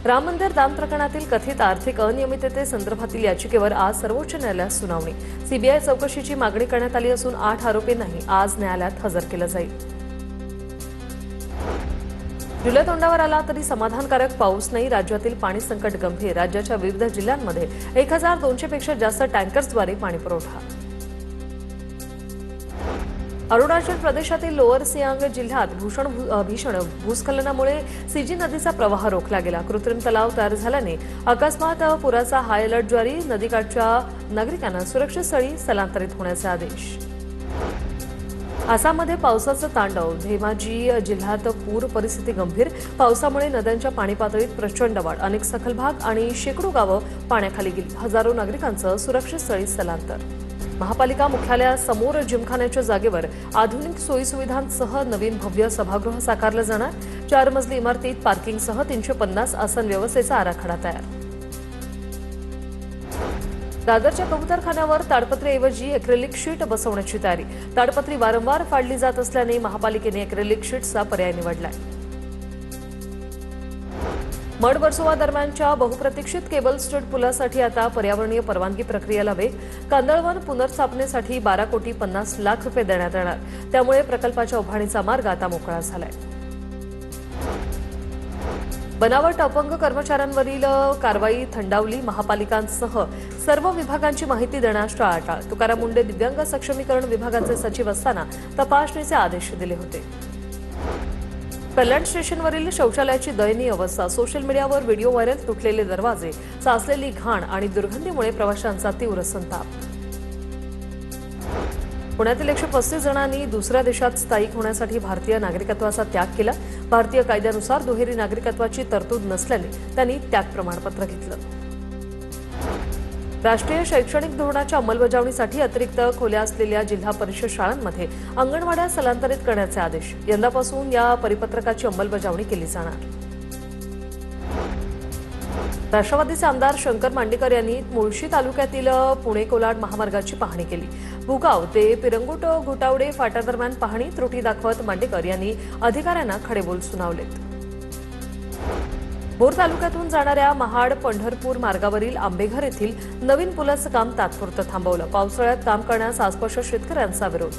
राम मंदिर दान प्रकरणातील कथित आर्थिक अनियमिततेसंदर्भातील याचिकेवर आज सर्वोच्च न्यायालयात सुनावणी। सीबीआय चौकशीची मागणी करण्यात आली असून 8 आरोपींनाही आज न्यायालयात हजर केलं जाईल। जुलै तोंडावर आला तरी समाधानकारक पाऊस नाही। राज्यातील पाणी संकट गंभीर। राज्याच्या विविध जिल्ह्यांमध्ये 1200 पेक्षा जास्त टँकर्सद्वारे पाणी पुरवठा। अरुणाचल प्रदेशातील लोअर सियांग जिल्ह्यात भीषण भूस्खलनामुळे सीजी नदीचा प्रवाह रोखला गेला। कृत्रिम तलाव तयार झाल्याने अकस्मात पुराचा हाय अलर्ट जारी। नदीकाठच्या नागरिकांना सुरक्षित स्थळी स्थलांतरित होण्याचे आदेश। आसाममध्ये पावसाचं तांडव। धेमाजी जिल्ह्यात पूर परिस्थिती गंभीर। पावसामुळे नद्यांच्या पाणी पातळीत प्रचंड वाढ। अनेक सखल भाग आणि शेकडो गावं पाण्याखाली गेली। हजारो नागरिकांचं सुरक्षित स्थळी स्थलांतर। महापालिका मुख्यालयासमोर जिमखान्याच्या जागेवर आधुनिक सोयीसुविधांसह नवीन भव्य सभागृह साकारलं जाणार। 4 मजली इमारतीत पार्किंगसह 350 आसन व्यवस्थेचा आराखडा तयार। दादरच्या कबुतरखान्यावर ताडपत्रीऐवजी एक्रेलिक शीट बसवण्याची तयारी। ताडपत्री वारंवार फाडली जात असल्याने महापालिकेने एक्रेलिक शीट्सचा पर्याय निवडलाय। मड वर्सोवा दरम्यानच्या बहुप्रतीक्षित केबल स्टड पुलासाठी आता पर्यावरणीय परवानगी प्रक्रियेला वेग। कांदळवन पुनर्स्थापनेसाठी 12,50,00,000 रुपये देण्यात येणार। त्यामुळे प्रकल्पाच्या उभारणीचा मार्ग आता मोकळा झालाय। बनावट अपंग कर्मचाऱ्यांवरील कारवाई थंडावली। महापालिकांसह सर्व विभागांची माहिती देण्यास टाळाटाळ। तुकाराम मुंडे दिव्यांग सक्षमीकरण विभागाचे सचिव असताना तपासणीचे आदेश दिले होते। कल्याण स्टेशनवरील शौचालयाची दयनीय अवस्था। सोशल मीडियावर व्हिडिओ व्हायरल। तुटलेले दरवाजे, साचलेली घाण आणि दुर्गंधीमुळे प्रवाशांचा तीव्र संताप। पुण्यातील 135 जणांनी दुसऱ्या देशात स्थायिक होण्यासाठी भारतीय नागरिकत्वाचा त्याग केला। भारतीय कायद्यानुसार दुहेरी नागरिकत्वाची तरतूद नसल्याने त्यांनी त्याग प्रमाणपत्र घेतलं। राष्ट्रीय शैक्षणिक धोरणाच्या अंमलबजावणीसाठी अतिरिक्त खोल्या असलेल्या जिल्हा परिषद शाळांमध्ये अंगणवाड्या स्थलांतरित करण्याचे आदेश। यंदापासून या परिपत्रकाची अंमलबजावणी केली जाणार। राष्ट्रवादीचे आमदार शंकर मांडेकर यांनी मुळशी तालुक्यातील पुणे कोलाड महामार्गाची पाहणी केली। भुगाव ते पिरंगुट घोटावडे फाट्यादरम्यान पाहणी त्रुटी दाखवत मांडेकर यांनी अधिकाऱ्यांना खडेबोल सुनावलेत। भोर तालुक्यातून जाणाऱ्या महाड पंढरपूर मार्गावरील आंबेघर येथील नवीन पुलाचं काम तात्पुरतं थांबवलं। पावसाळ्यात काम करण्यास आसपासच्या शेतकऱ्यांचा विरोध।